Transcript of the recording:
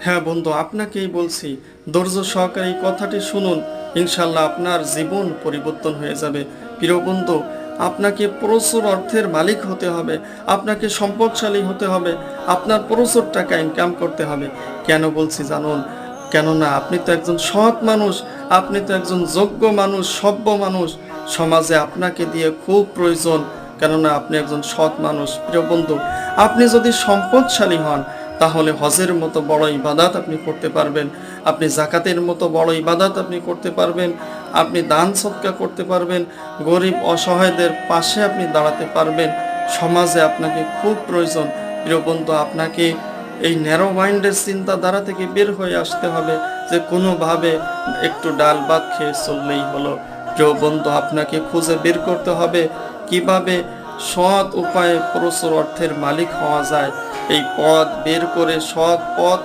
হ্যাঁ বন্ধু, আপনাকেই বলছি, ধৈর্য সহকারে এই কথাটি শুনুন। ইনশাল্লাহ আপনার জীবন পরিবর্তন হয়ে যাবে। প্রিয় বন্ধু, আপনাকে প্রচুর অর্থের মালিক হতে হবে, আপনাকে সম্পদশালী হতে হবে, আপনার প্রচুর টাকা ইনকাম করতে হবে। কেন বলছি জানুন? কেননা আপনি তো একজন সৎ মানুষ, আপনি তো একজন যোগ্য মানুষ, সভ্য মানুষ। সমাজে আপনাকে দিয়ে খুব প্রয়োজন, কেননা আপনি একজন সৎ মানুষ। প্রিয় বন্ধু, আপনি যদি সম্পদশালী হন, তাহলে হজের মতো বড় ইবাদত আপনি করতে পারবেন, আপনি জাকাতের মতো বড় ইবাদত আপনি করতে পারবেন, আপনি দান সদকা করতে পারবেন, গরিব অসহায়দের পাশে আপনি দাঁড়াতে পারবেন। সমাজে আপনাকে খুব প্রয়োজন। প্রিয় বন্ধু, আপনাকে এই ন্যারো মাইন্ডের চিন্তাধারা থেকে বের হয়ে আসতে হবে, যে কোনোভাবে একটু ডাল ভাত খেয়ে চললেই হলো। প্রিয় বন্ধু, আপনাকে খুঁজে বের করতে হবে কিভাবে সৎ উপায়ে প্রচুর অর্থের মালিক হওয়া যায়। এই পথ বের করে, সৎ পথ